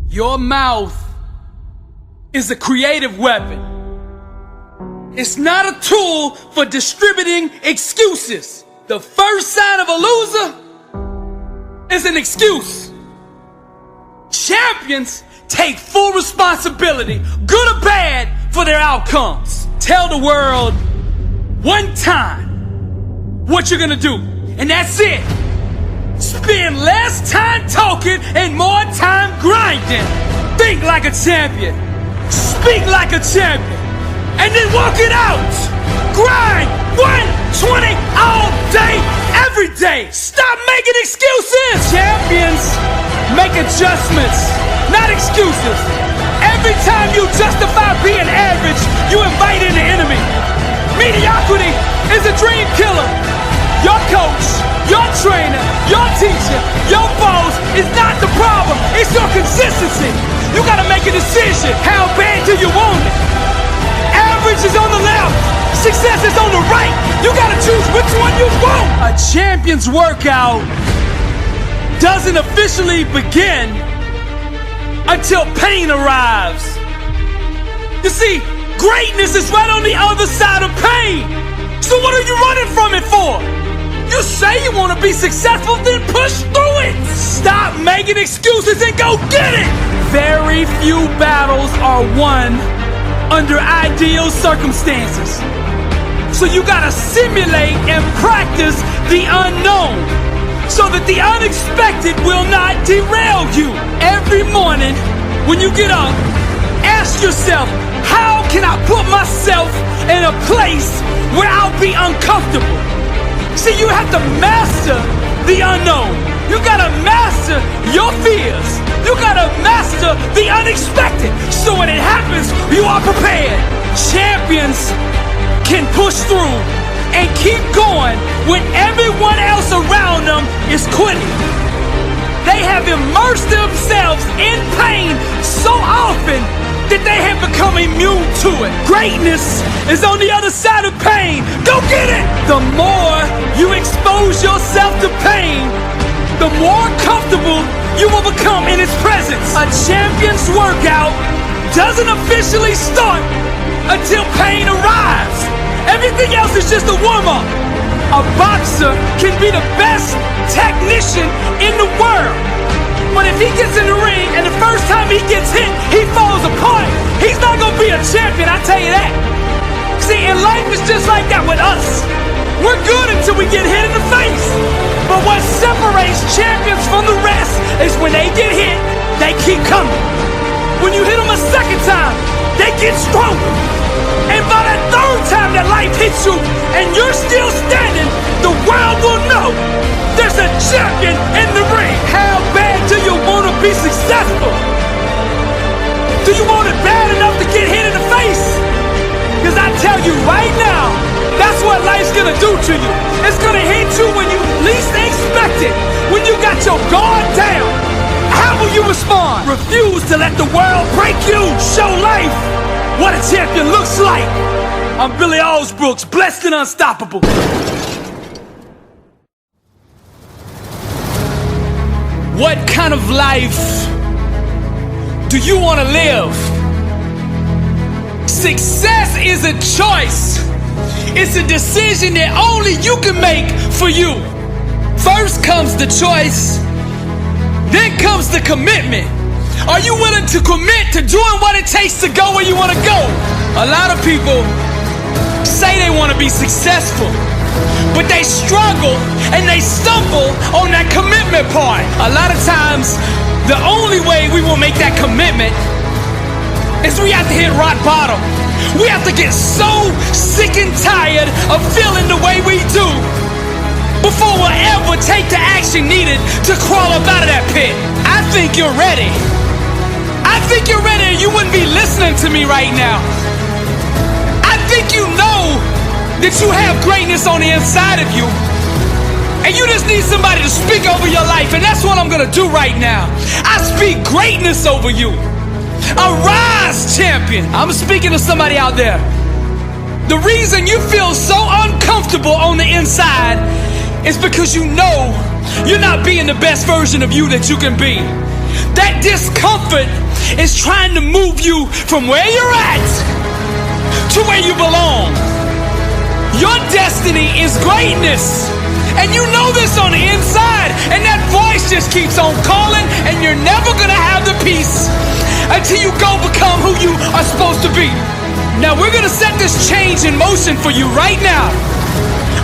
Your mouth is a creative weapon. It's not a tool for distributing excuses. The first sign of a loser is an excuse. Champions take full responsibility, good or bad, for their outcomes. Tell the world one time what you're gonna do, and that's it. Spend less time talking and more time grinding. Think like a champion. Speak like a champion. And then walk it out. Grind 120 all day, every day. Stop making excuses. Champions make adjustments, not excuses. Every time you justify being average, you invite in the enemy. Mediocrity is a dream killer. Your coach, your trainer, your teacher, your boss is not the problem. It's your consistency. You gotta make a decision. How bad do you want it? Average is on the left. Success is on the right. You gotta choose which one you want. A champion's workout doesn't officially begin until pain arrives. You see, greatness is right on the other side of pain. So what are you running from it for? You say you want to be successful, then push through it. Stop making excuses and go get it. Very few battles are won under ideal circumstances. So you gotta simulate and practice the unknown so that the unexpected will not derail you. Every morning when you get up, ask yourself, how can I put myself in a place where I'll be uncomfortable? See, you have to master the unknown. You gotta master your fears. You gotta master the unexpected. So when it happens, you are prepared. Champions can push through and keep going when everyone else around them is quitting. They have immersed themselves in pain so often that they have become immune to it. Greatness is on the other side of pain. Go get it! The more you expose yourself to pain, the more comfortable you will become in its presence. A champion's workout doesn't officially start until pain arrives. Everything else is just a warm-up. A boxer can be the best technician in the world, but if he gets in the ring and the first time he gets hit, he falls apart, he's not gonna be a champion, I tell you that. See, in life it's just like that with us. We're good until we get hit in the face. But what separates champions from the rest is when they get hit, they keep coming. When you hit them a second time, they get stronger. And by that third time that life hits you and you're still standing, the world will know there's a champion in the ring. How bad do you want to be successful? Do you want it bad enough to get hit in the face? Because I tell you right now, that's what life's gonna do to you. It's gonna hit you when you least expect it. When you got your guard down, how will you respond? Refuse to let the world break you. Show life what a champion looks like. I'm Billy Alsbrooks, blessed and unstoppable. What kind of life do you want to live? Success is a choice. It's a decision that only you can make for you. First comes the choice, then comes the commitment. Are you willing to commit to doing what it takes to go where you want to go? A lot of people say they want to be successful, but they struggle and they stumble on that commitment part. A lot of times, the only way we will make that commitment is we have to hit rock bottom. We have to get so sick and tired of feeling the way we do before we'll ever take the action needed to crawl up out of that pit. I think you're ready. I think you're ready, and you wouldn't be listening to me right now. I think you know that you have greatness on the inside of you, and you just need somebody to speak over your life, and that's what I'm gonna do right now. I speak greatness over you. Arise, champion. I'm speaking to somebody out there. The reason you feel so uncomfortable on the inside is because you know you're not being the best version of you that you can be. That discomfort is trying to move you from where you're at to where you belong. Your destiny is greatness. And you know this on the inside. And that voice just keeps on calling, and you're never gonna have the peace until you go become who you are supposed to be. Now we're gonna set this change in motion for you right now.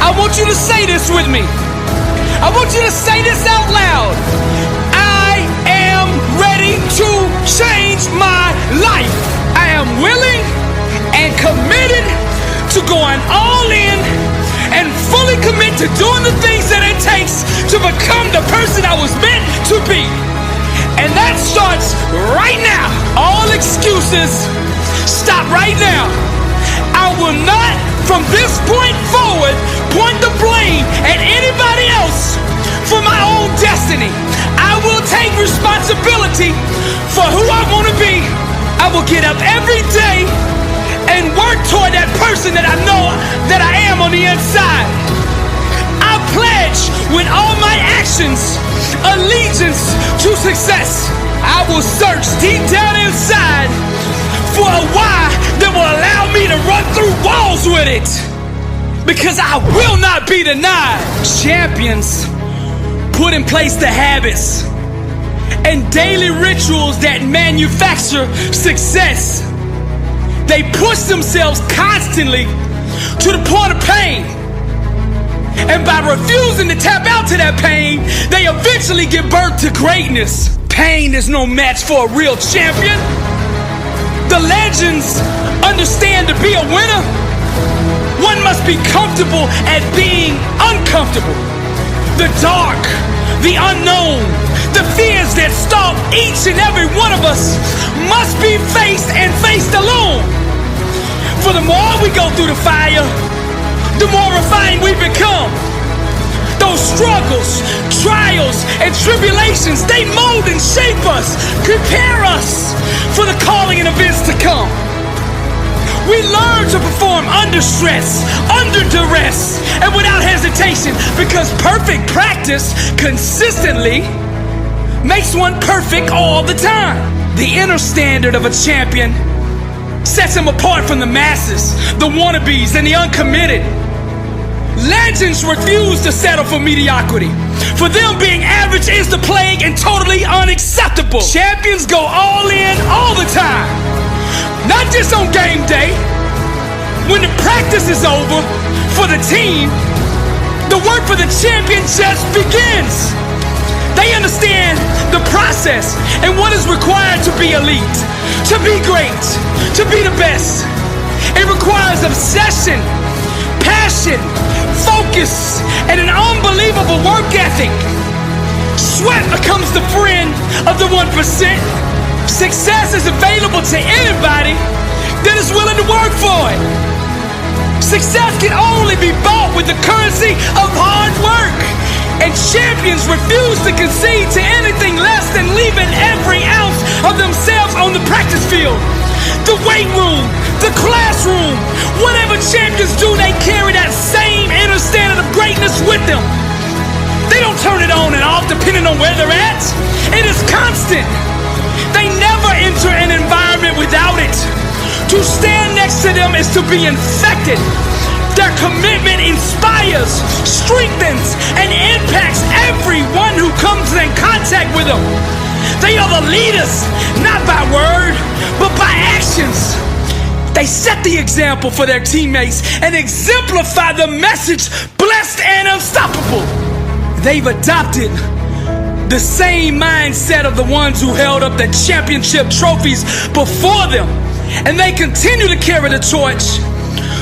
I want you to say this with me. I want you to say this out loud. I am ready to change my life. I am willing and committed to going all in and fully commit to doing the things that it takes to become the person I was meant to be. And that starts right now. All excuses, stop right now. I will not, from this point forward, point the blame at anybody else for my own destiny. I will take responsibility for who I want to be. I will get up every day and work toward that person that I know that I am on the inside. I pledge with all my actions allegiance to success. I will search deep down inside for a why that will allow me to run through walls with it, because I will not be denied. Champions put in place the habits and daily rituals that manufacture success. They push themselves constantly to the point of pain. And by refusing to tap out to that pain, they eventually give birth to greatness. Pain is no match for a real champion. The legends understand to be a winner, one must be comfortable at being uncomfortable. The dark, the unknown, the fears that stalk each and every one of us must be faced and faced alone. For the more we go through the fire, the more refined we become. Those struggles, trials, and tribulations, they mold and shape us, prepare us for the calling and events to come. We learn to perform under stress, under duress, and without hesitation, because perfect practice consistently makes one perfect all the time. The inner standard of a champion sets him apart from the masses, the wannabes, and the uncommitted. Legends refuse to settle for mediocrity. For them, being average is the plague and totally unacceptable. Champions go all in all the time, not just on game day. When the practice is over for the team, the work for the champion just begins. They understand the process and what is required to be elite, to be great, to be the best. It requires obsession, passion, focus, and an unbelievable work ethic. Sweat becomes the friend of the 1%. Success is available to anybody that is willing to work for it. Success can only be bought with the currency of hard work. And champions refuse to concede to anything less than leaving every ounce of themselves on the practice field. The weight room, the classroom, whatever champions do, they carry that same inner standard of greatness with them. They don't turn it on and off depending on where they're at. It is constant. They never enter an environment without it. To stand next to them is to be infected. Their commitment inspires, strengthens, and impacts everyone who comes in contact with them. They are the leaders, not by word, but by actions. They set the example for their teammates and exemplify the message, blessed and unstoppable. They've adopted the same mindset of the ones who held up the championship trophies before them. And they continue to carry the torch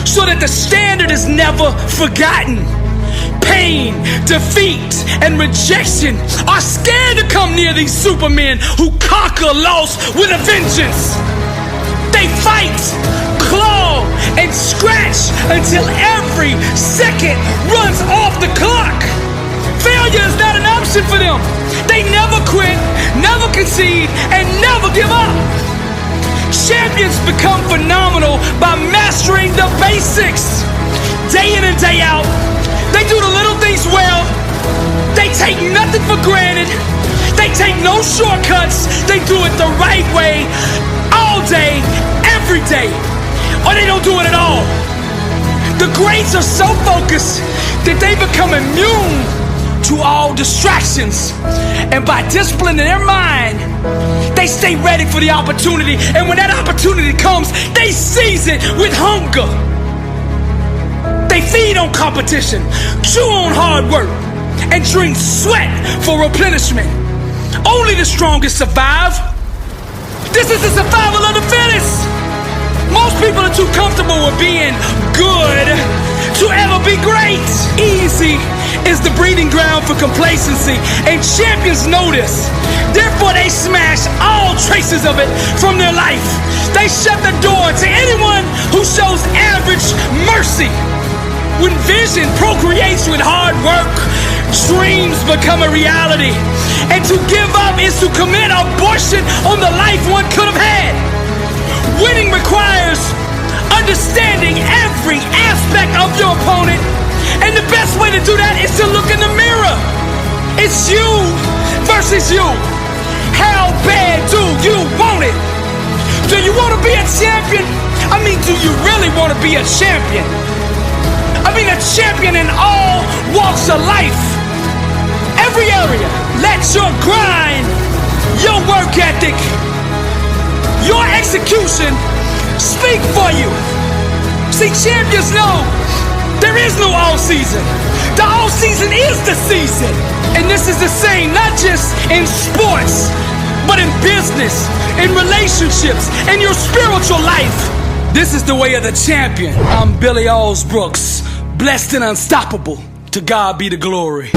so that the standard is never forgotten. Pain, defeat, and rejection are scared to come near these supermen who conquer loss with a vengeance. They fight, claw, and scratch until every second runs off the clock. Failure is not an option for them. They never quit, never concede, and never give up. Champions become phenomenal by mastering the basics. Day in and day out, they do the little things well. They take nothing for granted. They take no shortcuts. do it the right way all day, every day, or they don't do it at all. The greats are so focused that they become immune to all distractions. And by disciplining their mind, they stay ready for the opportunity. And when that opportunity comes, they seize it with hunger. They feed on competition, chew on hard work, and drink sweat for replenishment. Only the strongest survive. This is the survival of the fittest. Most people are too comfortable with being good to ever be great. Easy is the breeding ground for complacency, and champions know this. Therefore, they smash all traces of it from their life. They shut the door to anyone who shows average mercy. When vision procreates with hard work, dreams become a reality. And to give up is to commit abortion on the life one could have had. Winning requires understanding every aspect of your opponent, and the best way to do that is to look in the mirror. It's you versus you. How bad do you want it? Do you want to be a champion? I mean, do you really want to be a champion? I mean, a champion in all walks of life. Every area. Let your grind, your work ethic, your execution speak for you. See, champions know there is no all season. The all season is the season. And this is the same, not just in sports, but in business, in relationships, in your spiritual life. This is the way of the champion. I'm Billy Alsbrooks, blessed and unstoppable. To God be the glory.